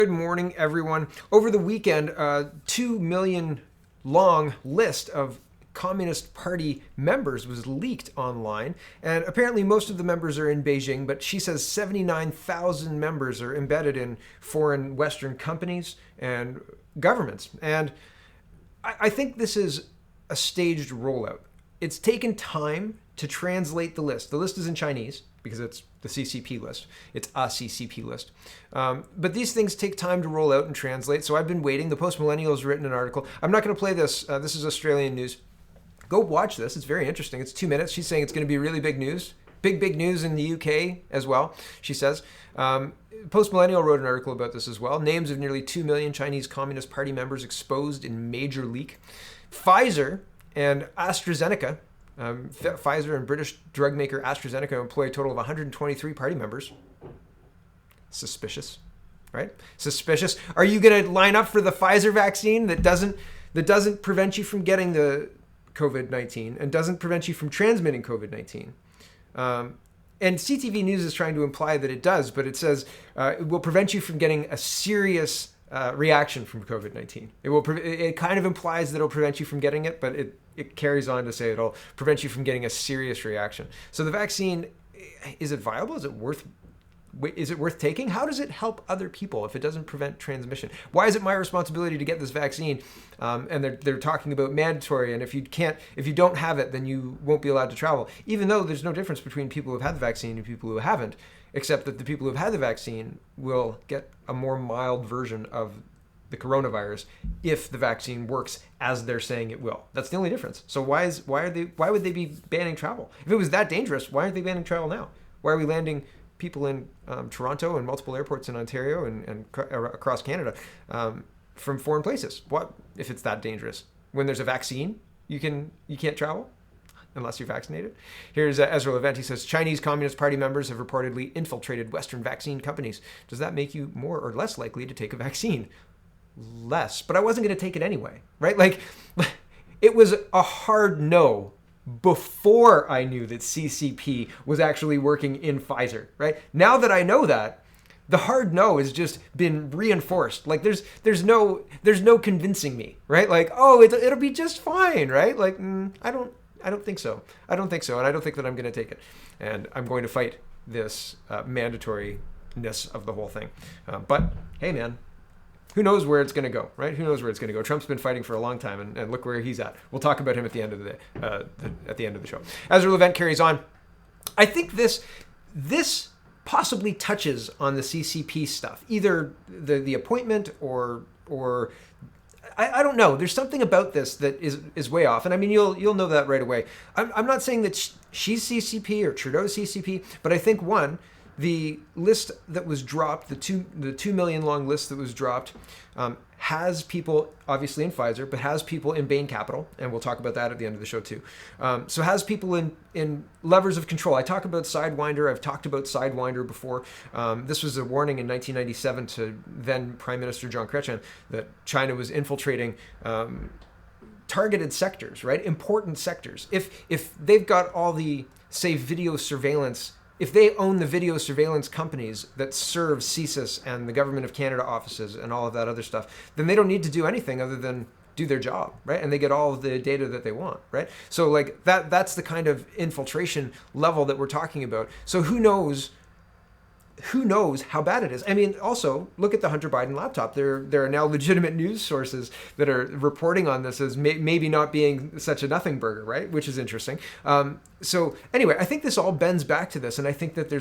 Good morning, everyone. Over the weekend, a 2 million long list of Communist Party members was leaked online, and apparently most of the members are in Beijing, but she says 79,000 members are embedded in foreign Western companies and governments. And I think this is a staged rollout. It's taken time to translate the list. The list is in Chinese because it's the CCP list. It's a CCP list. But these things take time to roll out and translate. So I've been waiting. The Post Millennial has written an article. I'm not going to play this. This is Australian news. Go watch this. It's very interesting. It's 2 minutes. She's saying it's going to be really big news. Big news in the UK as well, she says. Post Millennial wrote an article about this as well. Names of nearly 2 million Chinese Communist Party members exposed in major leak. Pfizer and AstraZeneca, Pfizer and British drug maker AstraZeneca employ a total of 123 party members. Suspicious, right? Suspicious. Are you going to line up for the Pfizer vaccine that doesn't prevent you from getting the COVID-19 and doesn't prevent you from transmitting COVID-19? And CTV News is trying to imply that it does, but it says it will prevent you from getting a serious reaction from COVID-19. It kind of implies that it'll prevent you from getting it, but it carries on to say it'll prevent you from getting a serious reaction. So the vaccine, is it viable? Is it worth taking? How does it help other people if it doesn't prevent transmission? Why is it my responsibility to get this vaccine? And they're talking about mandatory, and if you don't have it, then you won't be allowed to travel. Even though there's no difference between people who've had the vaccine and people who haven't, except that the people who've had the vaccine will get a more mild version of the coronavirus if the vaccine works as they're saying it will. That's the only difference. So why would they be banning travel? If it was that dangerous, why aren't they banning travel now? Why are we landing people in Toronto and multiple airports in Ontario and across Canada from foreign places? What if it's that dangerous? When there's a vaccine, you can't travel unless you're vaccinated. Here's Ezra Levent. He says, Chinese Communist Party members have reportedly infiltrated Western vaccine companies. Does that make you more or less likely to take a vaccine? Less. But I wasn't going to take it anyway, right? Like, it was a hard no before I knew that CCP was actually working in Pfizer, right? Now that I know that, the hard no has just been reinforced. Like there's no convincing me, right? Like, oh, it'll be just fine, right? Like, I don't think so. I don't think so, and I don't think that I'm going to take it. And I'm going to fight this mandatoriness of the whole thing. But hey, man, who knows where it's going to go, right? Who knows where it's going to go? Trump's been fighting for a long time, and look where he's at. We'll talk about him at the end of the show. Ezra Levent carries on. I think this possibly touches on the CCP stuff, either the appointment or I don't know. There's something about this that is way off, and I mean you'll know that right away. I'm not saying that she's CCP or Trudeau's CCP, but I think the list that was dropped, the 2 million long list that was dropped, has people obviously in Pfizer, but has people in Bain Capital, and we'll talk about that at the end of the show too. So has people in levers of control. I talk about Sidewinder. I've talked about Sidewinder before. This was a warning in 1997 to then Prime Minister John Chrétien that China was infiltrating targeted sectors, right? Important sectors. If they've got all the, say, video surveillance, if they own the video surveillance companies that serve CSIS and the Government of Canada offices and all of that other stuff, then they don't need to do anything other than do their job, right? And they get all of the data that they want, right? So like that's the kind of infiltration level that we're talking about. So who knows how bad it is? I mean, also look at the Hunter Biden laptop. There are now legitimate news sources that are reporting on this as maybe not being such a nothing burger, right? Which is interesting. So anyway, I think this all bends back to this, and I think that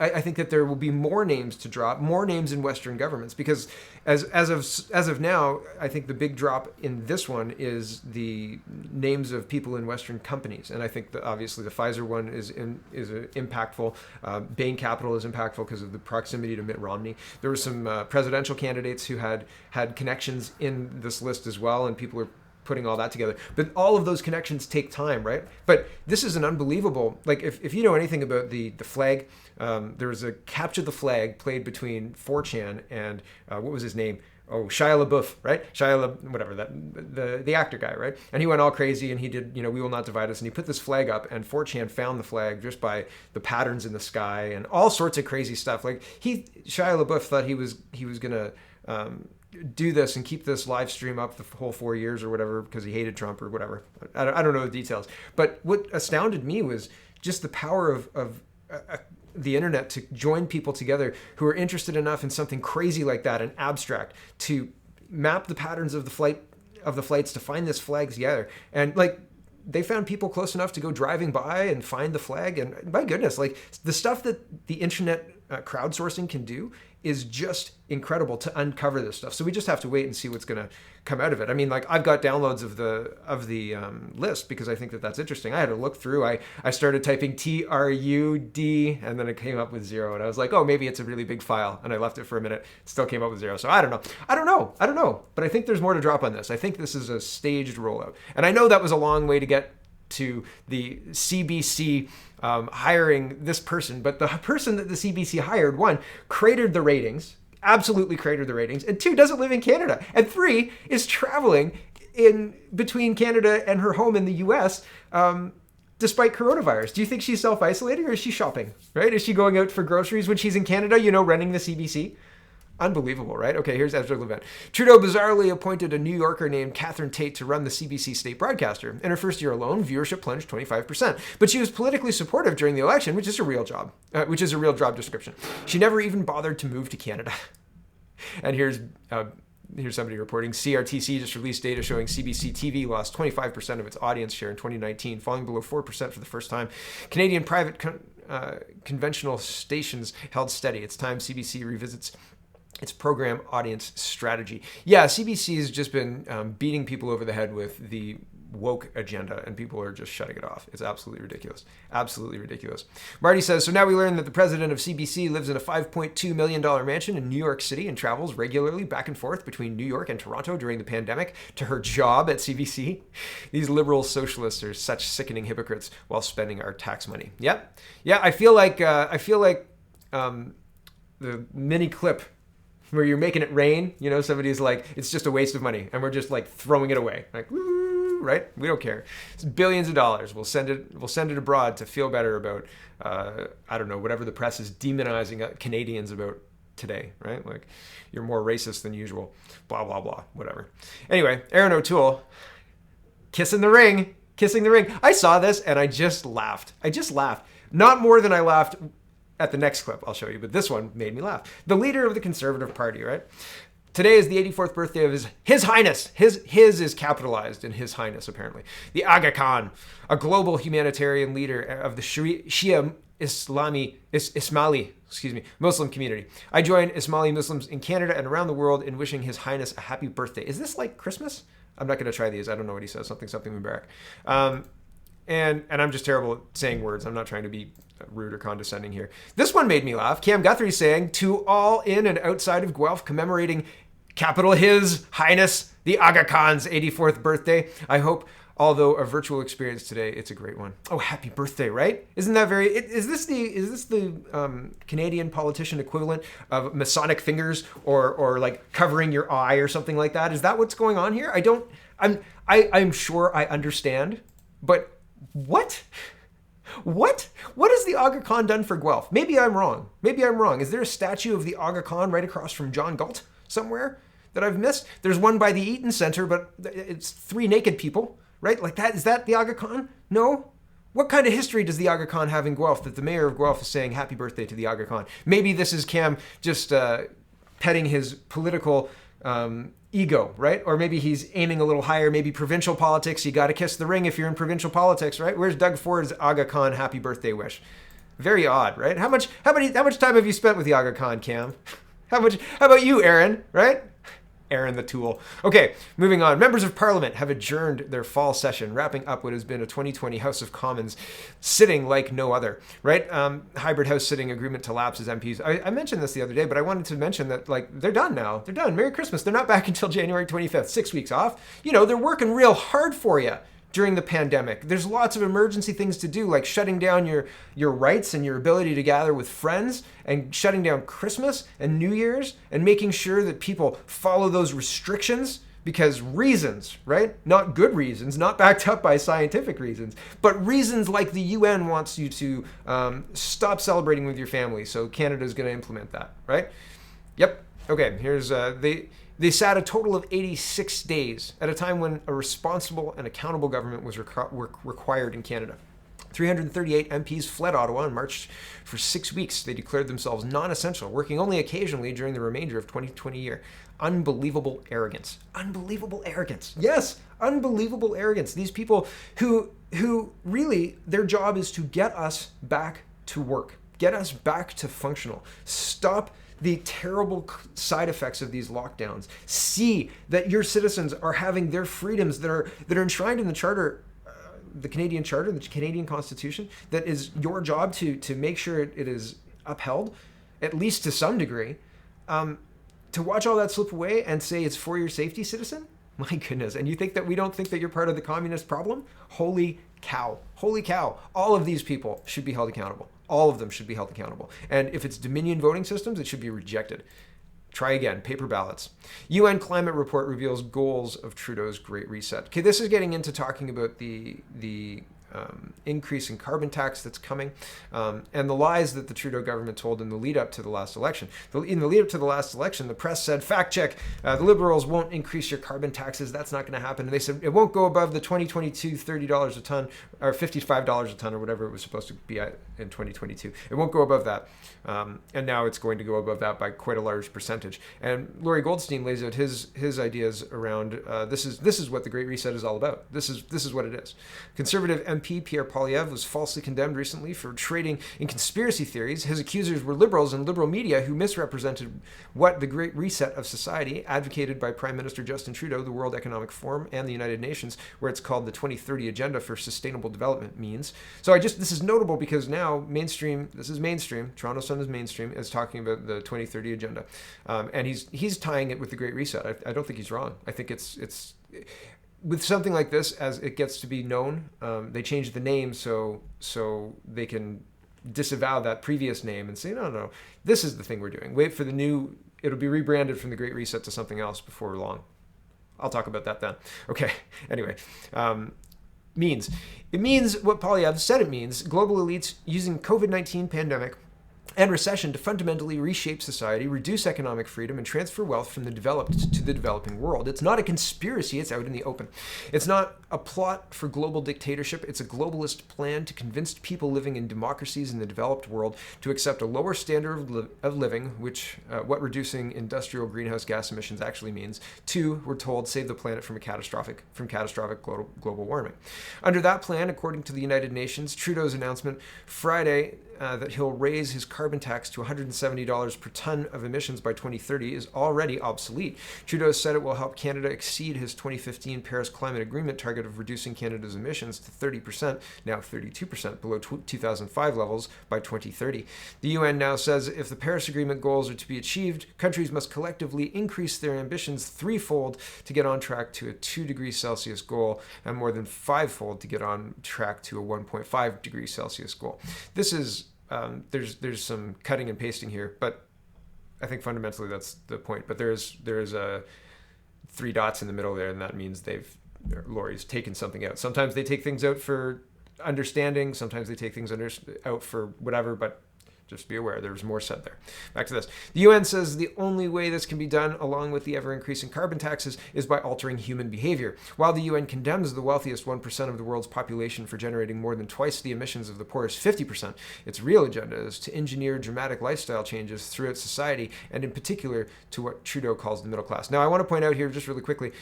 I think that there will be more names to drop, more names in Western governments, because as of now, I think the big drop in this one is the names of people in Western companies, and I think that obviously the Pfizer one is impactful. Bain Capital is impactful because of the proximity to Mitt Romney. There were some presidential candidates who had connections in this list as well, and people are putting all that together. But all of those connections take time, right? But this is an unbelievable, like if you know anything about the flag, there was a Capture the Flag played between 4chan and what was his name? Oh, Shia LaBeouf, right? Whatever, the actor guy, right? And he went all crazy and he did, We Will Not Divide Us. And he put this flag up, and 4chan found the flag just by the patterns in the sky and all sorts of crazy stuff. Like Shia LaBeouf thought he was going to do this and keep this live stream up the whole 4 years or whatever because he hated Trump or whatever. I don't know the details. But what astounded me was just the power of the internet to join people together who are interested enough in something crazy like that and abstract to map the patterns of the flights to find this flag together. And like, they found people close enough to go driving by and find the flag. And my goodness, like the stuff that the internet crowdsourcing can do is just incredible to uncover this stuff. So we just have to wait and see what's going to come out of it. I mean, like I've got downloads of the list because I think that that's interesting. I had to look through. I started typing TRUD and then it came up with 0. And I was like, oh, maybe it's a really big file. And I left it for a minute. It still came up with 0. So I don't know. But I think there's more to drop on this. I think this is a staged rollout. And I know that was a long way to get to the CBC hiring this person, but the person that the CBC hired, 1, cratered the ratings, absolutely cratered the ratings, and 2, doesn't live in Canada, and 3, is traveling in between Canada and her home in the US despite coronavirus. Do you think she's self-isolating or is she shopping, right? Is she going out for groceries when she's in Canada, running the CBC? Unbelievable, right? Okay, here's Ezra Levant. Trudeau bizarrely appointed a New Yorker named Catherine Tate to run the CBC state broadcaster. In her first year alone, viewership plunged 25%. But she was politically supportive during the election, which is a real job description. She never even bothered to move to Canada. And here's somebody reporting CRTC just released data showing CBC TV lost 25% of its audience share in 2019, falling below 4% for the first time. Canadian private conventional stations held steady. It's time CBC revisits its program audience strategy. Yeah, CBC has just been beating people over the head with the woke agenda, and people are just shutting it off. It's absolutely ridiculous. Absolutely ridiculous. Marty says, so now we learn that the president of CBC lives in a $5.2 million mansion in New York City and travels regularly back and forth between New York and Toronto during the pandemic to her job at CBC. These liberal socialists are such sickening hypocrites while spending our tax money. Yep. Yeah, I feel like the mini clip where you're making it rain, somebody's like, it's just a waste of money, and we're just like throwing it away. Like, woo, right? We don't care. It's billions of dollars. We'll send it abroad to feel better about, I don't know, whatever the press is demonizing Canadians about today, right? Like, you're more racist than usual, blah, blah, blah, whatever. Anyway, Aaron O'Toole, kissing the ring. I saw this and I just laughed. Not more than I laughed at the next clip I'll show you, but this one made me laugh. The leader of the Conservative Party, right? Today is the 84th birthday of His Highness. His is capitalized in His Highness, apparently. The Aga Khan, a global humanitarian leader of the Shia Ismaili Muslim community. I join Ismaili Muslims in Canada and around the world in wishing His Highness a happy birthday. Is this like Christmas? I'm not going to try these. I don't know what he says. Something Mubarak. And I'm just terrible at saying words. I'm not trying to be rude or condescending here. This one made me laugh. Cam Guthrie saying, to all in and outside of Guelph commemorating capital His Highness the Aga Khan's 84th birthday. I hope, although a virtual experience today, it's a great one. Oh, happy birthday, right? Isn't that very... Is this the Canadian politician equivalent of Masonic fingers or like covering your eye or something like that? Is that what's going on here? I'm sure I understand, but what? What has the Aga Khan done for Guelph? Maybe I'm wrong. Is there a statue of the Aga Khan right across from John Galt somewhere that I've missed? There's one by the Eaton Center, but it's 3 naked people, right? Like that. Is that the Aga Khan? No. What kind of history does the Aga Khan have in Guelph that the mayor of Guelph is saying happy birthday to the Aga Khan? Maybe this is Cam just petting his political ego, right? Or maybe he's aiming a little higher. Maybe provincial politics, you got to kiss the ring if you're in provincial politics, right? Where's Doug Ford's Aga Khan happy birthday wish? Very odd, right? How much time have you spent with the Aga Khan, Cam? How about you, Aaron, right? Aaron the Tool. Okay, moving on. Members of Parliament have adjourned their fall session, wrapping up what has been a 2020 House of Commons sitting like no other, right? Hybrid House sitting agreement to lapse as MPs. I mentioned this the other day, but I wanted to mention that, like, they're done now. They're done. Merry Christmas. They're not back until January 25th. 6 weeks off. They're working real hard for you during the pandemic. There's lots of emergency things to do, like shutting down your rights and your ability to gather with friends, and shutting down Christmas and New Year's, and making sure that people follow those restrictions because reasons, right? Not good reasons, not backed up by scientific reasons, but reasons like the UN wants you to stop celebrating with your family. So Canada is going to implement that, right? Yep. Okay, here's they sat a total of 86 days at a time when a responsible and accountable government was required in Canada. 338 MPs fled Ottawa and marched for 6 weeks. They declared themselves non-essential, working only occasionally during the remainder of 2020 year. Unbelievable arrogance. Unbelievable arrogance. Yes, unbelievable arrogance. These people who really, their job is to get us back to work, get us back to functional. Stop the terrible side effects of these lockdowns. See that your citizens are having their freedoms that are enshrined in the Charter, the Canadian Charter, the Canadian Constitution, that is your job to make sure it is upheld, at least to some degree. To watch all that slip away and say it's for your safety, citizen? My goodness. And you think that we don't think that you're part of the communist problem? Holy cow. Holy cow. All of these people should be held accountable. All of them should be held accountable. And if it's Dominion voting systems, it should be rejected. Try again, paper ballots. UN climate report reveals goals of Trudeau's Great Reset. Okay, this is getting into talking about the increase in carbon tax that's coming, and the lies that the Trudeau government told in the lead up to the last election. In the lead up to the last election, the press said, fact check, the Liberals won't increase your carbon taxes. That's not going to happen. And they said it won't go above the 2022 $30 a ton or $55 a ton or whatever it was supposed to be at in 2022. It won't go above that. And now it's going to go above that by quite a large percentage. And Laurie Goldstein lays out his ideas around this is what the Great Reset is all about. This is what it is. Conservative MP Pierre Poilievre was falsely condemned recently for trading in conspiracy theories. His accusers were Liberals and Liberal media who misrepresented what the Great Reset of society, advocated by Prime Minister Justin Trudeau, the World Economic Forum, and the United Nations, where it's called the 2030 Agenda for Sustainable Development, means. So this is notable because now mainstream, Toronto Sun is mainstream, is talking about the 2030 Agenda. And he's tying it with the Great Reset. I don't think he's wrong. I think it's with something like this, as it gets to be known, they change the name so they can disavow that previous name and say, no, this is the thing we're doing. Wait for the new, it'll be rebranded from the Great Reset to something else before long. I'll talk about that then. Okay, anyway. It means what Poilievre said it means: global elites using COVID-19 pandemic and recession to fundamentally reshape society, reduce economic freedom, and transfer wealth from the developed to the developing world. It's not a conspiracy, it's out in the open. It's not a plot for global dictatorship, it's a globalist plan to convince people living in democracies in the developed world to accept a lower standard of living, which what reducing industrial greenhouse gas emissions actually means. 2, we're told, save the planet from catastrophic global warming. Under that plan, according to the United Nations, Trudeau's announcement Friday that he'll raise his carbon tax to $170 per ton of emissions by 2030 is already obsolete. Trudeau said it will help Canada exceed his 2015 Paris Climate Agreement target of reducing Canada's emissions to 30%, now 32%, below 2005 levels by 2030. The UN now says if the Paris Agreement goals are to be achieved, countries must collectively increase their ambitions threefold to get on track to a 2 degrees Celsius goal and more than fivefold to get on track to a 1.5 degrees Celsius goal. This is there's some cutting and pasting here, but I think fundamentally that's the point. But there's 3 dots in the middle there, and that means Laurie's taken something out. Sometimes they take things out for understanding, sometimes they take things out for whatever, but just be aware, there's more said there. Back to this. The UN says the only way this can be done, along with the ever-increasing carbon taxes, is by altering human behavior. While the UN condemns the wealthiest 1% of the world's population for generating more than twice the emissions of the poorest 50%, its real agenda is to engineer dramatic lifestyle changes throughout society, and in particular to what Trudeau calls the middle class. Now, I want to point out here, just really quickly,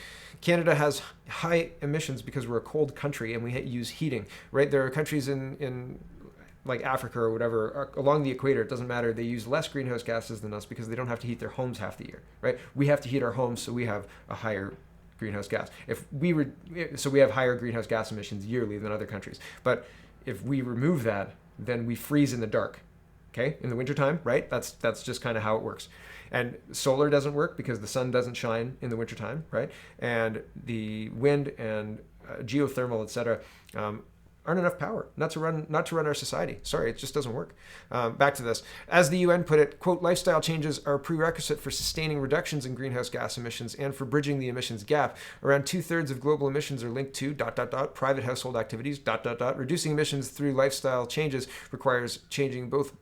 Canada has high emissions because we're a cold country and we use heating, right? There are countries in like Africa or whatever, along the equator, it doesn't matter. They use less greenhouse gases than us because they don't have to heat their homes half the year, right? We have to heat our homes, so we have a higher greenhouse gas. So we have higher greenhouse gas emissions yearly than other countries. But if we remove that, then we freeze in the dark, okay? In the wintertime, right? That's just kind of how it works. And solar doesn't work because the sun doesn't shine in the wintertime, right? And the wind and geothermal, etc., aren't enough power not to run our society. Sorry, it just doesn't work. Back to this. As the UN put it, quote, lifestyle changes are a prerequisite for sustaining reductions in greenhouse gas emissions and for bridging the emissions gap. Around 2/3 of global emissions are linked to ... private household activities ... Reducing emissions through lifestyle changes requires changing both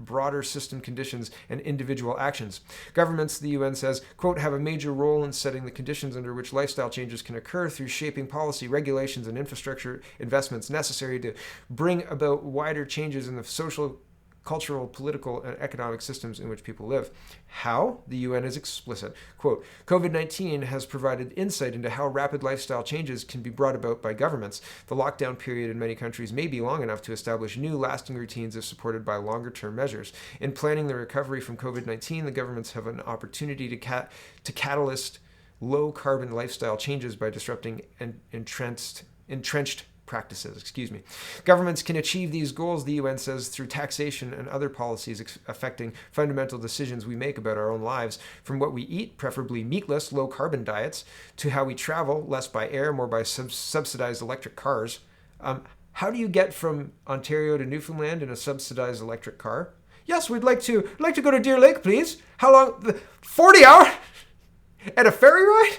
broader system conditions and individual actions. Governments, the UN says, quote, have a major role in setting the conditions under which lifestyle changes can occur through shaping policy, regulations, and infrastructure investments necessary to bring about wider changes in the social, cultural, political, and economic systems in which people live. How? The UN is explicit. Quote, COVID-19 has provided insight into how rapid lifestyle changes can be brought about by governments. The lockdown period in many countries may be long enough to establish new, lasting routines if supported by longer-term measures. In planning the recovery from COVID-19, the governments have an opportunity to catalyst low-carbon lifestyle changes by disrupting entrenched practices. Governments can achieve these goals, the UN says, through taxation and other policies affecting fundamental decisions we make about our own lives, from what we eat, preferably meatless, low-carbon diets, to how we travel, less by air, more by subsidized electric cars. How do you get from Ontario to Newfoundland in a subsidized electric car? Yes, we'd like to go to Deer Lake, please. How long? 40 hours? And a ferry ride?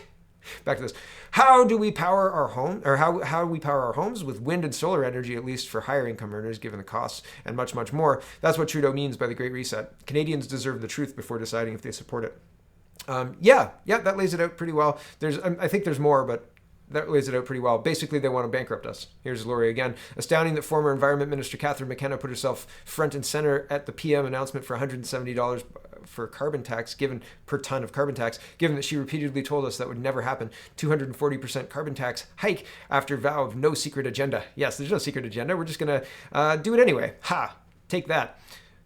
Back to this. How do we power our home, or how do we power our homes? With wind and solar energy, at least for higher income earners, given the costs, and much, much more. That's what Trudeau means by the Great Reset. Canadians deserve the truth before deciding if they support it. That lays it out pretty well. I think there's more, but that lays it out pretty well. Basically, they want to bankrupt us. Here's Laurie again. Astounding that former Environment Minister Catherine McKenna put herself front and center at the PM announcement for $170 for carbon tax per ton of carbon tax, given that she repeatedly told us that would never happen. 240% carbon tax hike after vow of no secret agenda. Yes, there's no secret agenda. We're just going to do it anyway. Ha! Take that.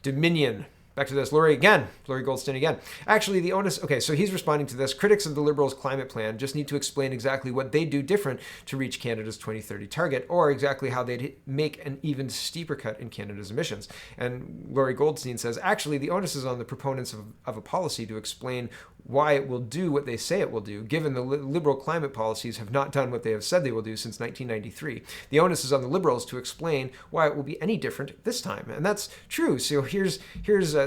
Dominion. Back to this. Laurie Goldstein again. Actually, the onus... Okay, so he's responding to this. Critics of the Liberals' climate plan just need to explain exactly what they do different to reach Canada's 2030 target, or exactly how they'd make an even steeper cut in Canada's emissions. And Laurie Goldstein says, actually, the onus is on the proponents of a policy to explain why it will do what they say it will do, given the Liberal climate policies have not done what they have said they will do since 1993. The onus is on the Liberals to explain why it will be any different this time. And that's true. So here's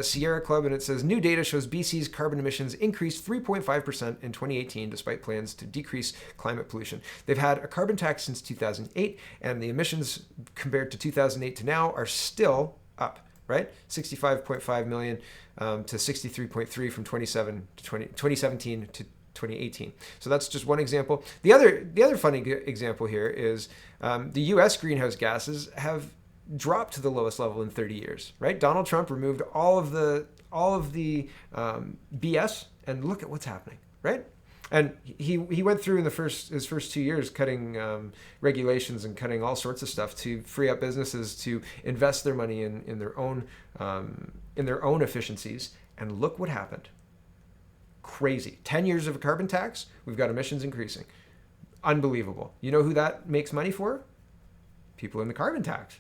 Sierra Club, and it says, new data shows BC's carbon emissions increased 3.5% in 2018, despite plans to decrease climate pollution. They've had a carbon tax since 2008, and the emissions compared to 2008 to now are still up, right? 65.5 million to 63.3 from 2017 to 2018. So that's just one example. The other funny example here is the U.S. greenhouse gases have dropped to the lowest level in 30 years, right? Donald Trump removed all of the BS, and look at what's happening, right? And he went through in his first 2 years cutting regulations and cutting all sorts of stuff to free up businesses to invest their money in their own efficiencies. And look what happened. Crazy. 10 years of a carbon tax, we've got emissions increasing. Unbelievable. You know who that makes money for? People in the carbon tax,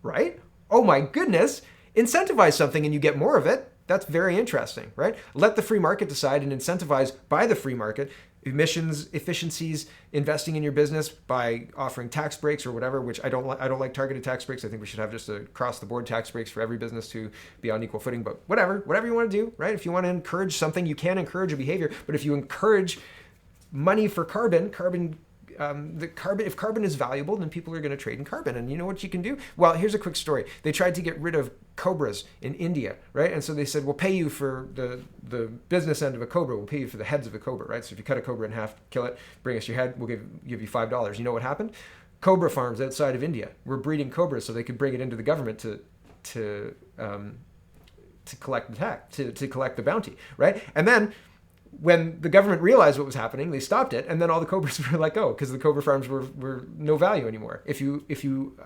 right? Oh my goodness. Incentivize something and you get more of it. That's very interesting, right? Let the free market decide and incentivize by the free market emissions, efficiencies, investing in your business by offering tax breaks or whatever, which I don't like targeted tax breaks. I think we should have just across the board tax breaks for every business to be on equal footing, but whatever you want to do, right? If you want to encourage something, you can encourage a behavior, but if you encourage money for carbon, if carbon is valuable, then people are going to trade in carbon. And you know what you can do? Well, here's a quick story. They tried to get rid of cobras in India, right? And so they said, we'll pay you for the business end of a cobra. We'll pay you for the heads of a cobra, right? So if you cut a cobra in half, kill it, bring us your head, we'll give you $5. You know what happened? Cobra farms outside of India were breeding cobras so they could bring it into the government to collect the tax, to collect the bounty, right? And then when the government realized what was happening, they stopped it, and then all the cobras were let go because the cobra farms were no value anymore. If you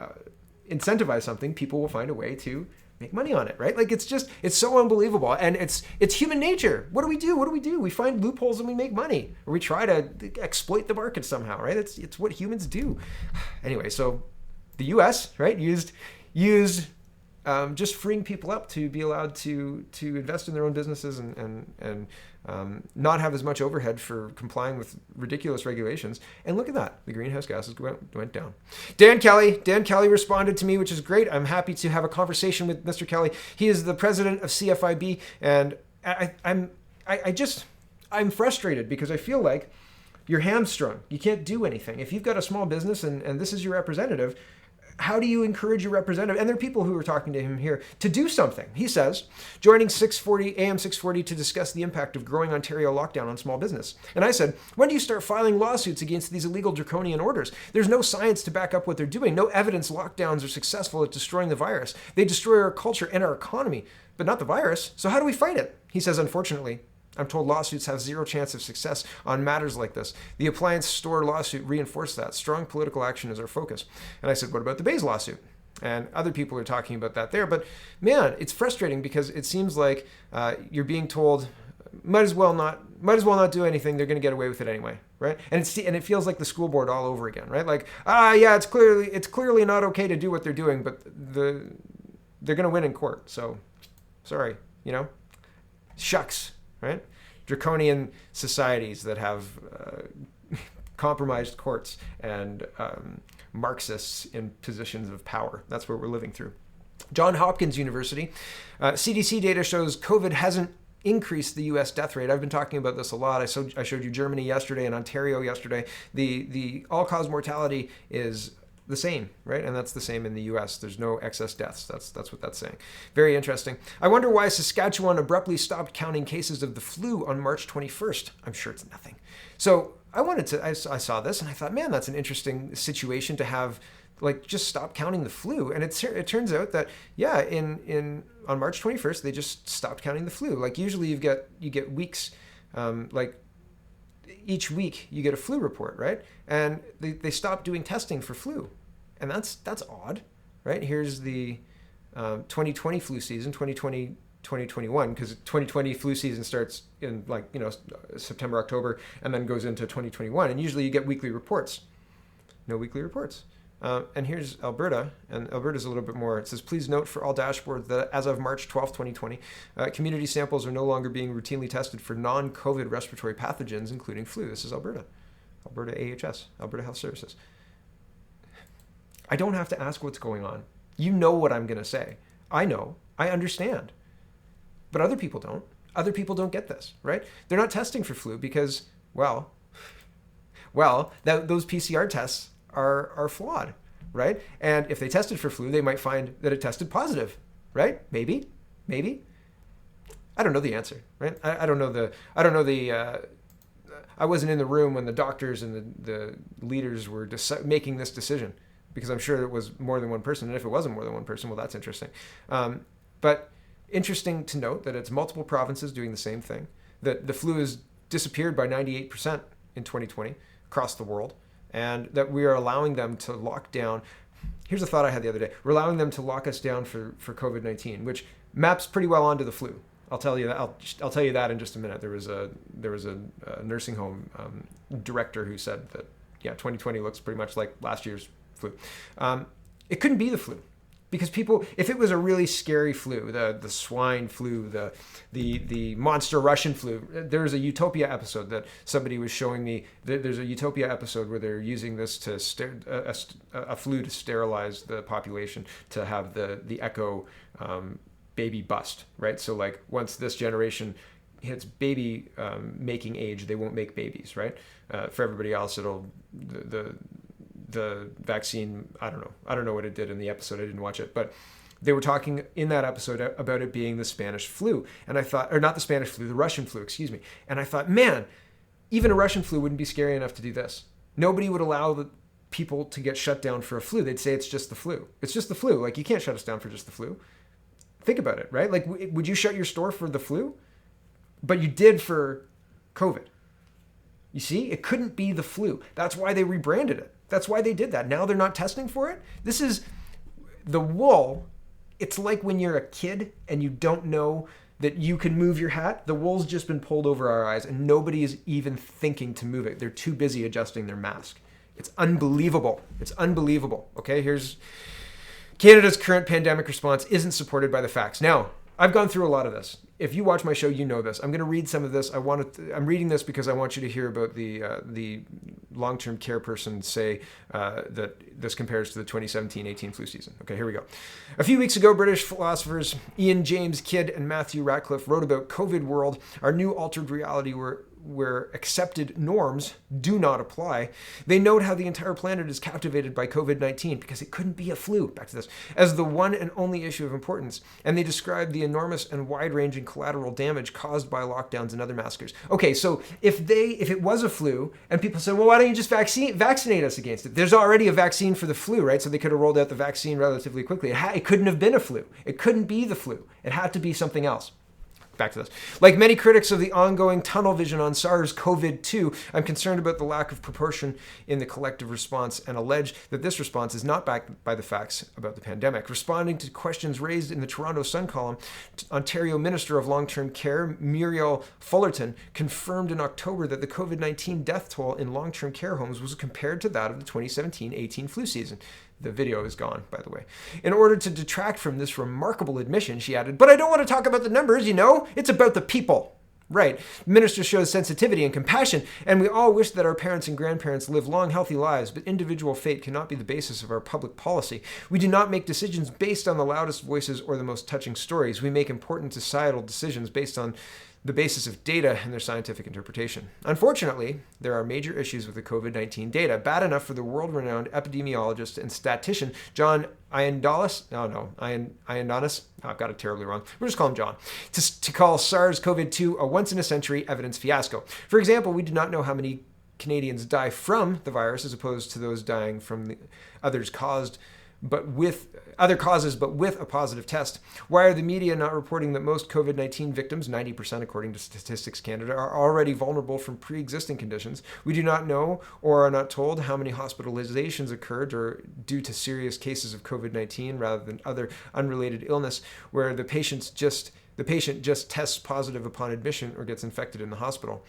incentivize something, people will find a way to make money on it, right? Like it's so unbelievable, and it's human nature. What do we do? We find loopholes and we make money, or we try to exploit the market somehow, right? It's what humans do. Anyway, so the U.S. right used just freeing people up to be allowed to invest in their own businesses and not have as much overhead for complying with ridiculous regulations. And look at that. The greenhouse gases went down. Dan Kelly responded to me, which is great. I'm happy to have a conversation with Mr. Kelly. He is the president of CFIB, and I'm frustrated because I feel like you're hamstrung. You can't do anything. If you've got a small business and this is your representative, how do you encourage your representative? And there are people who are talking to him here to do something. He says, joining 640 AM 640 to discuss the impact of growing Ontario lockdown on small business. And I said, when do you start filing lawsuits against these illegal draconian orders? There's no science to back up what they're doing. No evidence lockdowns are successful at destroying the virus. They destroy our culture and our economy, but not the virus. So how do we fight it? He says, unfortunately, I'm told lawsuits have zero chance of success on matters like this. The appliance store lawsuit reinforced that. Strong political action is our focus. And I said, what about the Bays lawsuit? And other people are talking about that there. But man, it's frustrating because it seems like you're being told, might as well not do anything. They're going to get away with it anyway, right? And it feels like the school board all over again, right? Like, yeah, it's clearly not okay to do what they're doing, but they're going to win in court. So, sorry, shucks. Right? Draconian societies that have compromised courts and Marxists in positions of power. That's what we're living through. Johns Hopkins University. CDC data shows COVID hasn't increased the U.S. death rate. I've been talking about this a lot. I showed you Germany yesterday and Ontario yesterday. The all-cause mortality is the same, right? And that's the same in the US. There's no excess deaths. That's what that's saying. Very interesting. I wonder why Saskatchewan abruptly stopped counting cases of the flu on March 21st. I'm sure it's nothing. So I saw this and I thought, man, that's an interesting situation to have, like, just stop counting the flu. And it turns out that, yeah, on March 21st, they just stopped counting the flu. Like, usually you get weeks, like, each week you get a flu report, right? And they stopped doing testing for flu. And that's odd, right? Here's the 2020 flu season, 2020, 2021, because 2020 flu season starts in September, October, and then goes into 2021. And usually you get weekly reports. No weekly reports. And here's Alberta, and Alberta's a little bit more. It says, please note for all dashboards that as of March 12, 2020, community samples are no longer being routinely tested for non-COVID respiratory pathogens, including flu. This is Alberta. Alberta AHS, Alberta Health Services. I don't have to ask what's going on. You know what I'm going to say. I know. I understand. But other people don't. Other people don't get this, right? They're not testing for flu because, those PCR tests are flawed, right? And if they tested for flu, they might find that it tested positive, right? Maybe. I don't know the answer, right? I don't know the. I wasn't in the room when the doctors and the leaders were making this decision, because I'm sure it was more than one person. And if it wasn't more than one person, well, that's interesting. But interesting to note that it's multiple provinces doing the same thing. That the flu has disappeared by 98% in 2020 across the world. And that we are allowing them to lock down. Here's a thought I had the other day. We're allowing them to lock us down for COVID-19, which maps pretty well onto the flu. I'll tell you that. I'll tell you that in just a minute. There was a nursing home director who said that 2020 looks pretty much like last year's flu. It couldn't be the flu. Because people, if it was a really scary flu, the swine flu, the monster Russian flu, there's a Utopia episode that somebody was showing me. There's a Utopia episode where they're using this to a flu to sterilize the population to have the echo baby bust, right? So like once this generation hits baby making age, they won't make babies, right? For everybody else, it'll the vaccine, I don't know what it did in the episode. I didn't watch it, but they were talking in that episode about it being the Spanish flu. And I thought, or not the Spanish flu, the Russian flu, excuse me. And I thought, man, even a Russian flu wouldn't be scary enough to do this. Nobody would allow the people to get shut down for a flu. They'd say it's just the flu. It's just the flu. Like, you can't shut us down for just the flu. Think about it, right? Like, would you shut your store for the flu? But you did for COVID. You see, it couldn't be the flu. That's why they rebranded it. That's why they did that. Now they're not testing for it. This is the wool. It's like when you're a kid and you don't know that you can move your hat. The wool's just been pulled over our eyes and nobody is even thinking to move it. They're too busy adjusting their mask. It's unbelievable. It's unbelievable. Okay, here's Canada's current pandemic response isn't supported by the facts. Now, I've gone through a lot of this. If you watch my show, you know this. I'm going to read some of this. I'm reading this because I want you to hear about the long-term care person say that this compares to the 2017-18 flu season. Okay, here we go. A few weeks ago, British philosophers Ian James Kidd and Matthew Ratcliffe wrote about COVID world, our new altered reality where accepted norms do not apply. They note how the entire planet is captivated by COVID-19 because it couldn't be a flu, back to this, as the one and only issue of importance. And they describe the enormous and wide-ranging collateral damage caused by lockdowns and other massacres. Okay, so if it was a flu and people said, well, why don't you just vaccinate us against it? There's already a vaccine for the flu, right? So they could have rolled out the vaccine relatively quickly. It couldn't have been a flu. It couldn't be the flu. It had to be something else. Back to this. Like many critics of the ongoing tunnel vision on SARS-CoV-2, I'm concerned about the lack of proportion in the collective response and allege that this response is not backed by the facts about the pandemic. Responding to questions raised in the Toronto Sun column, Ontario Minister of Long-Term Care, Muriel Fullerton, confirmed in October that the COVID-19 death toll in long-term care homes was compared to that of the 2017-18 flu season. The video is gone, by the way. In order to detract from this remarkable admission, she added, but I don't want to talk about the numbers, it's about the people. Right. The minister shows sensitivity and compassion, and we all wish that our parents and grandparents live long, healthy lives, but individual fate cannot be the basis of our public policy. We do not make decisions based on the loudest voices or the most touching stories. We make important societal decisions based on the basis of data and their scientific interpretation. Unfortunately, there are major issues with the COVID-19 data, bad enough for the world-renowned epidemiologist and statistician John Ioannidis, I've got it terribly wrong. We'll just call him John, to call SARS-CoV-2 a once-in-a-century evidence fiasco. For example, we do not know how many Canadians die from the virus as opposed to those dying from the other causes, but with a positive test. Why are the media not reporting that most COVID-19 victims, 90% according to Statistics Canada, are already vulnerable from pre-existing conditions? We do not know or are not told how many hospitalizations occurred or due to serious cases of COVID-19 rather than other unrelated illness where the patient just tests positive upon admission or gets infected in the hospital.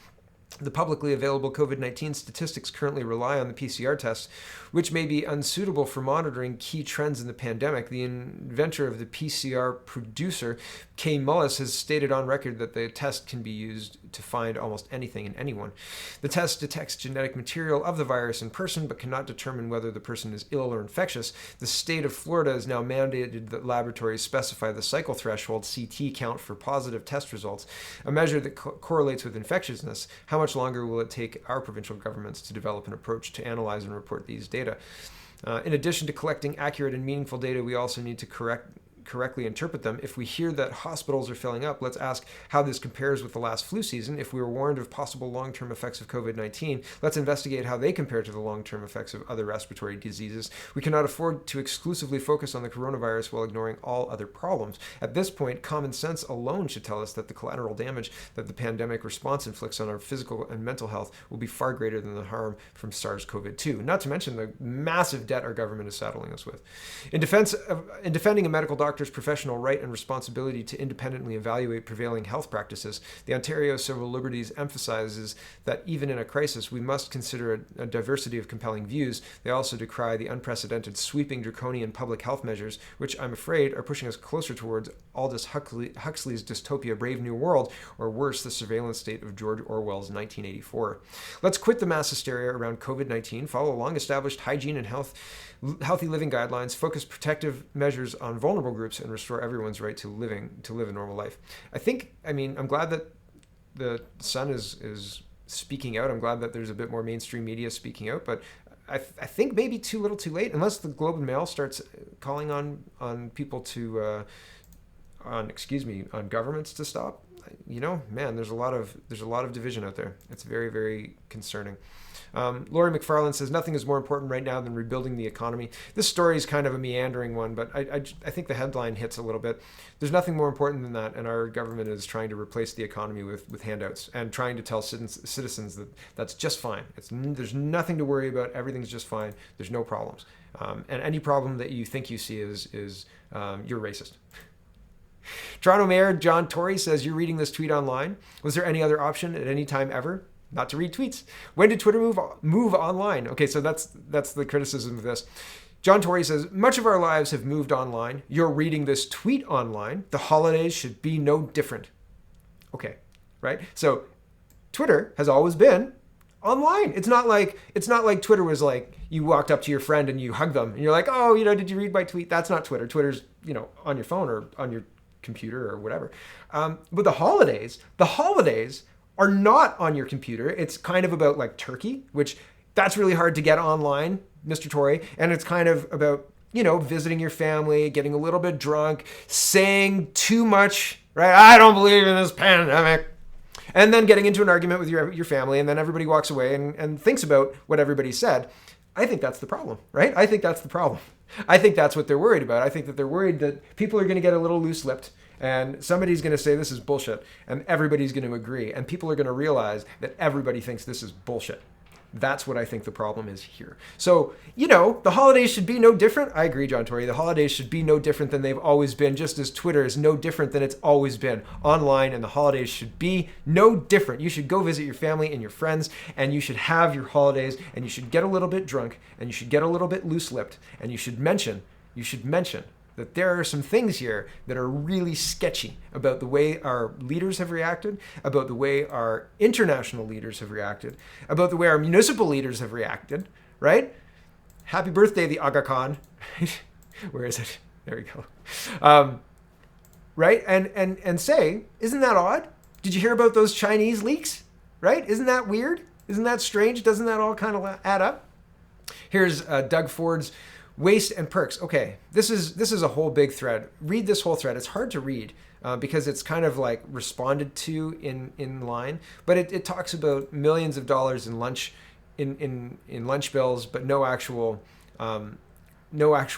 The publicly available COVID-19 statistics currently rely on the PCR test, which may be unsuitable for monitoring key trends in the pandemic. The inventor of the PCR producer, Kay Mullis, has stated on record that the test can be used to find almost anything in anyone. The test detects genetic material of the virus in person, but cannot determine whether the person is ill or infectious. The state of Florida has now mandated that laboratories specify the cycle threshold, CT count, for positive test results, a measure that correlates with infectiousness. How much longer will it take our provincial governments to develop an approach to analyze and report these data? In addition to collecting accurate and meaningful data, we also need to correctly interpret them. If we hear that hospitals are filling up, let's ask how this compares with the last flu season. If we were warned of possible long-term effects of COVID-19, let's investigate how they compare to the long-term effects of other respiratory diseases. We cannot afford to exclusively focus on the coronavirus while ignoring all other problems. At this point, common sense alone should tell us that the collateral damage that the pandemic response inflicts on our physical and mental health will be far greater than the harm from SARS-CoV-2, not to mention the massive debt our government is saddling us with. In defending a medical doctor's professional right and responsibility to independently evaluate prevailing health practices, the Ontario Civil Liberties emphasizes that even in a crisis, we must consider a diversity of compelling views. They also decry the unprecedented, sweeping, draconian public health measures, which I'm afraid are pushing us closer towards Aldous Huxley's dystopia Brave New World, or worse, the surveillance state of George Orwell's 1984. Let's quit the mass hysteria around COVID-19, follow long-established hygiene and healthy living guidelines, focus protective measures on vulnerable groups, and restore everyone's right to live a normal life. I'm glad that the Sun is speaking out. I'm glad that there's a bit more mainstream media speaking out, but I think maybe too little too late, unless the Globe and Mail starts calling on people on governments to stop. There's a lot of division out there. It's very, very concerning. Laurie McFarland says, nothing is more important right now than rebuilding the economy. This story is kind of a meandering one, but I think the headline hits a little bit. There's nothing more important than that, and our government is trying to replace the economy with handouts and trying to tell citizens that that's just fine. There's nothing to worry about. Everything's just fine. There's no problems. And any problem that you think you see is you're racist. Toronto Mayor John Tory says, you're reading this tweet online. Was there any other option at any time ever? Not to read tweets. When did Twitter move online? Okay, so that's the criticism of this. John Tory says, much of our lives have moved online. You're reading this tweet online. The holidays should be no different. Okay, right? So Twitter has always been online. It's not like Twitter was like you walked up to your friend and you hugged them and you're like, oh, did you read my tweet? That's not Twitter. Twitter's, on your phone or on your computer or whatever. But the holidays are not on your computer. It's kind of about like turkey, which that's really hard to get online, Mr. Tory. And it's kind of about, visiting your family, getting a little bit drunk, saying too much, right? I don't believe in this pandemic. And then getting into an argument with your family, and then everybody walks away and thinks about what everybody said. I think that's the problem, right? I think that's the problem. I think that's what they're worried about. I think that they're worried that people are going to get a little loose-lipped, and somebody's going to say this is bullshit, and everybody's going to agree, and people are going to realize that everybody thinks this is bullshit. That's what I think the problem is here. So, the holidays should be no different. I agree, John Tory. The holidays should be no different than they've always been, just as Twitter is no different than it's always been online, and the holidays should be no different. You should go visit your family and your friends, and you should have your holidays, and you should get a little bit drunk, and you should get a little bit loose-lipped, and you should mention that there are some things here that are really sketchy about the way our leaders have reacted, about the way our international leaders have reacted, about the way our municipal leaders have reacted, right? Happy birthday, the Aga Khan. Where is it? There we go. Right? And say, isn't that odd? Did you hear about those Chinese leaks? Right? Isn't that weird? Isn't that strange? Doesn't that all kind of add up? Here's Doug Ford's Waste and perks. Okay, this is a whole big thread. Read this whole thread. It's hard to read because it's kind of like responded to in line, but it talks about millions of dollars in lunch bills, but no actual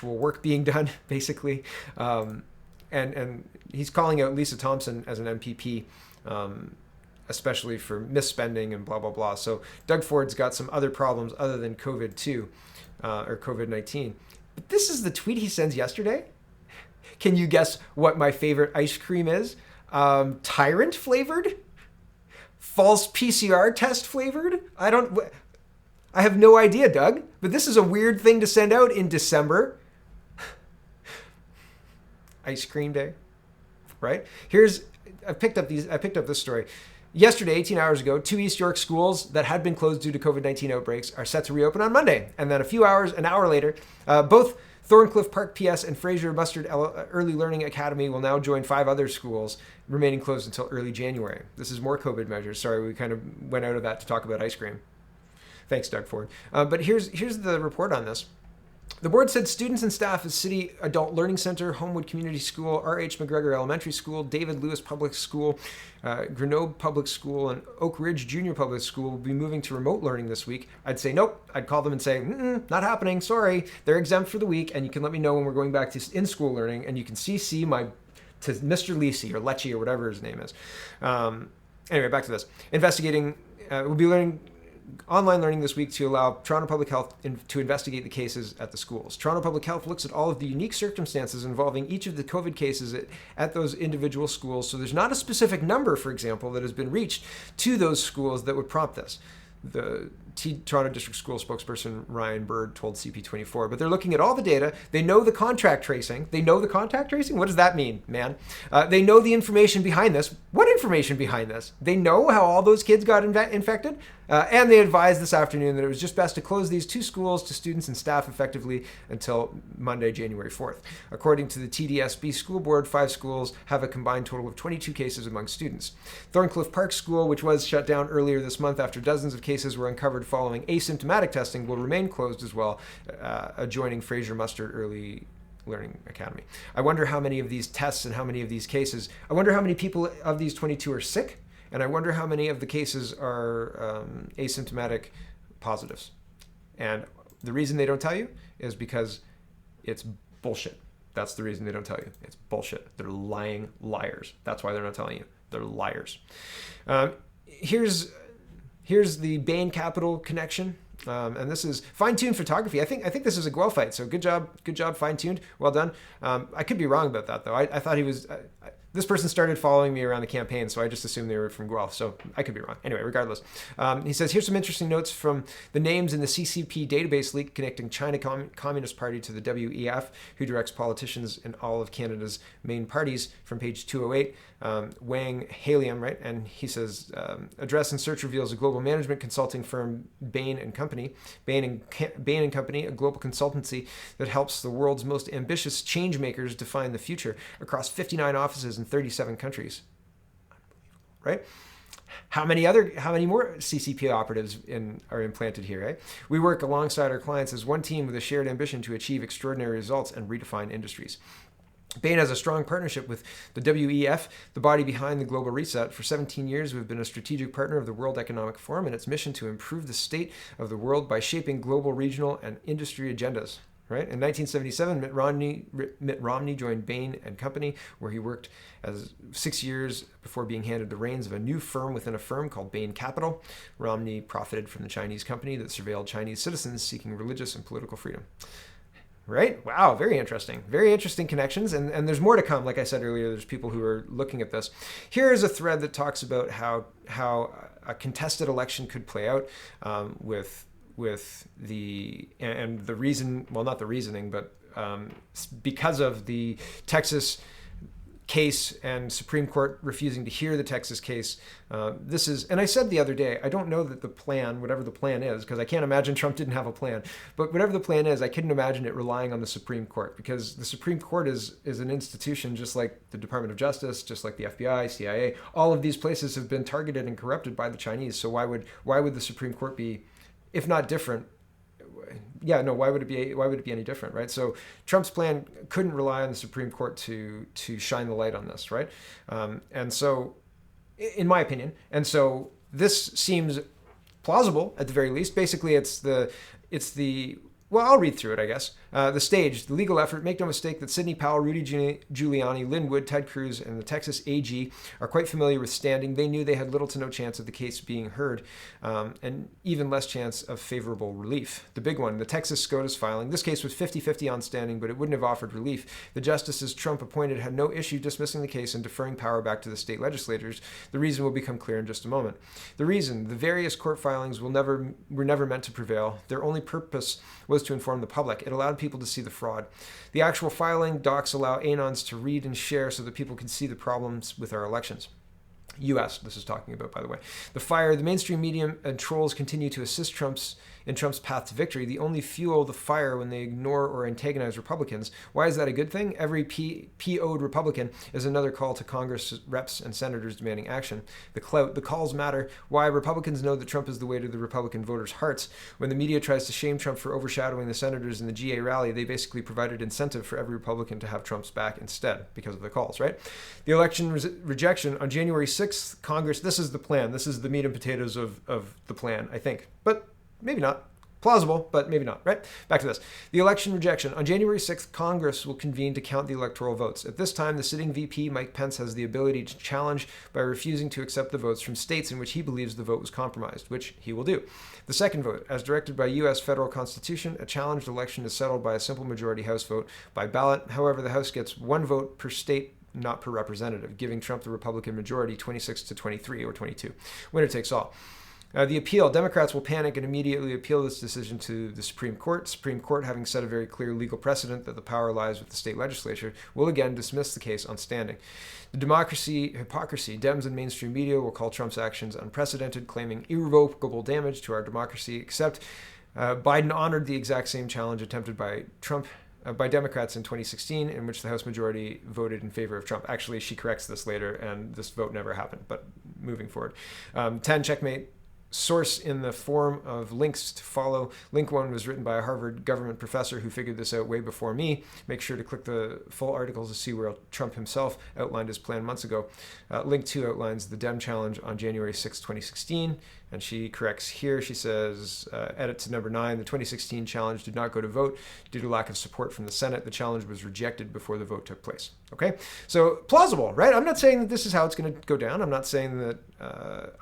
work being done, basically. And he's calling out Lisa Thompson as an MPP, especially for misspending and blah blah blah. So Doug Ford's got some other problems other than COVID too. Or COVID-19. But this is the tweet he sends yesterday. Can you guess what my favorite ice cream is? Tyrant flavored? False PCR test flavored? I have no idea, Doug. But this is a weird thing to send out in December. Ice cream day, right? I picked up this story. Yesterday, 18 hours ago, 2 East York schools that had been closed due to COVID-19 outbreaks are set to reopen on Monday. And then an hour later, both Thorncliffe Park PS and Fraser Mustard Early Learning Academy will now join 5 other schools remaining closed until early January. This is more COVID measures. Sorry, we kind of went out of that to talk about ice cream. Thanks, Doug Ford. But here's the report on this. The board said students and staff at City Adult Learning Center, Homewood Community School, R.H. McGregor Elementary School, David Lewis Public School, Grenoble Public School, and Oak Ridge Junior Public School will be moving to remote learning this week. I'd say nope. I'd call them and say, not happening. Sorry. They're exempt for the week, and you can let me know when we're going back to in-school learning, and you can CC to Mr. Lisi or Lecce or whatever his name is. Anyway, back to this. We'll be online learning this week to allow Toronto Public Health to investigate the cases at the schools. Toronto Public Health looks at all of the unique circumstances involving each of the COVID cases at those individual schools. So there's not a specific number, for example, that has been reached to those schools that would prompt this. The Toronto District School spokesperson Ryan Bird told CP24, but they're looking at all the data. They know the contact tracing. What does that mean, man? They know the information behind this. What information behind this? They know how all those kids got infected. And they advised this afternoon that it was just best to close these 2 schools to students and staff effectively until Monday, January 4th. According to the TDSB school board, 5 schools have a combined total of 22 cases among students. Thorncliffe Park School, which was shut down earlier this month after dozens of cases were uncovered following asymptomatic testing, will remain closed as well, adjoining Fraser Mustard Early Learning Academy. I wonder how many of these tests and how many of these cases, I wonder how many people of these 22 are sick, and I wonder how many of the cases are asymptomatic positives. And the reason they don't tell you is because it's bullshit. That's the reason they don't tell you. It's bullshit. They're lying liars. That's why they're not telling you. They're liars. Here's the Bain Capital connection. And this is fine-tuned photography. I think this is a Guelph fight. So good job, fine-tuned. Well done. I could be wrong about that though. I thought he was. This person started following me around the campaign, so I just assumed they were from Guelph. So I could be wrong. Anyway, regardless, he says here's some interesting notes from the names in the CCP database leak connecting China Communist Party to the WEF, who directs politicians in all of Canada's main parties. From page 208, Wang Halium, right? And he says address and search reveals a global management consulting firm, Bain and Company. Bain and Company, a global consultancy that helps the world's most ambitious change makers define the future across 59 offices in 37 countries. Right? How many more CCP operatives are implanted here, eh? We work alongside our clients as one team with a shared ambition to achieve extraordinary results and redefine industries. Bain has a strong partnership with the WEF, the body behind the Global Reset. For 17 years, we've been a strategic partner of the World Economic Forum and its mission to improve the state of the world by shaping global, regional, and industry agendas. Right? In 1977, Mitt Romney joined Bain and Company, where he worked as 6 years before being handed the reins of a new firm within a firm called Bain Capital. Romney profited from the Chinese company that surveilled Chinese citizens seeking religious and political freedom. Right? Wow, very interesting. Very interesting connections. And there's more to come. Like I said earlier, there's people who are looking at this. Here is a thread that talks about how a contested election could play out with the reason, well, not the reasoning, but because of the Texas case and Supreme Court refusing to hear the Texas case. This is, and I said the other day, I don't know that the plan, whatever the plan is, because I can't imagine Trump didn't have a plan, but whatever the plan is, I couldn't imagine it relying on the Supreme Court, because the Supreme Court is an institution just like the Department of Justice, just like the FBI, CIA. All of these places have been targeted and corrupted by the Chinese. So why would the Supreme Court be, if not different? Yeah, no, why would it be any different, right? So Trump's plan couldn't rely on the Supreme Court to shine the light on this, right? And so, in my opinion, and so this seems plausible at the very least. Basically, it's the well, I'll read through it, I guess. The stage, the legal effort. Make no mistake that Sidney Powell, Rudy Giuliani, Lynn Wood, Ted Cruz, and the Texas AG are quite familiar with standing. They knew they had little to no chance of the case being heard, and even less chance of favorable relief. The big one, the Texas SCOTUS filing. This case was 50-50 on standing, but it wouldn't have offered relief. The justices Trump appointed had no issue dismissing the case and deferring power back to the state legislators. The reason will become clear in just a moment. The reason, the various court filings were never meant to prevail. Their only purpose was to inform the public. It allowed people to see the fraud. The actual filing docs allow anons to read and share so that people can see the problems with our elections. U.S., this is talking about, by the way. The mainstream media and trolls continue to assist Trump's path to victory. They only fuel the fire when they ignore or antagonize Republicans. Why is that a good thing? Every PO'd Republican is another call to Congress reps and senators demanding action. The clout, the calls matter. Why? Republicans know that Trump is the way to the Republican voters' hearts. When the media tries to shame Trump for overshadowing the senators in the GA rally, they basically provided incentive for every Republican to have Trump's back instead because of the calls, right? The election rejection on January 6th, Congress, this is the plan. This is the meat and potatoes of the plan, I think. But maybe not. Plausible, but maybe not, right? Back to this. The election rejection. On January 6th, Congress will convene to count the electoral votes. At this time, the sitting VP, Mike Pence, has the ability to challenge by refusing to accept the votes from states in which he believes the vote was compromised, which he will do. The second vote, as directed by U.S. federal Constitution, a challenged election is settled by a simple majority House vote by ballot. However, the House gets one vote per state, not per representative, giving Trump the Republican majority 26-23 or 22. Winner takes all. The appeal, Democrats will panic and immediately appeal this decision to the Supreme Court. Supreme Court, having set a very clear legal precedent that the power lies with the state legislature, will again dismiss the case on standing. The democracy hypocrisy, Dems and mainstream media will call Trump's actions unprecedented, claiming irrevocable damage to our democracy, except Biden honored the exact same challenge attempted by Democrats in 2016, in which the House majority voted in favor of Trump. Actually, she corrects this later, and this vote never happened, but moving forward. 10, checkmate. Source in the form of links to follow. Link 1 was written by a Harvard government professor who figured this out way before me. Make sure to click the full article to see where Trump himself outlined his plan months ago. Link 2 outlines the Dem challenge on January 6, 2016. And she corrects here. She says, edit to number 9, the 2016 challenge did not go to vote due to lack of support from the Senate. The challenge was rejected before the vote took place. Okay? So plausible, right? I'm not saying that this is how it's going to go down. I'm not saying that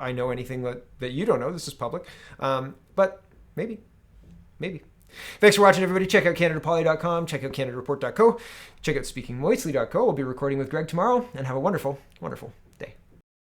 I know anything that you don't know. This is public. But maybe. Thanks for watching, everybody. Check out CanadaPoly.com. Check out CanadaReport.co. Check out SpeakingMoistly.co. We'll be recording with Greg tomorrow. And have a wonderful, wonderful day.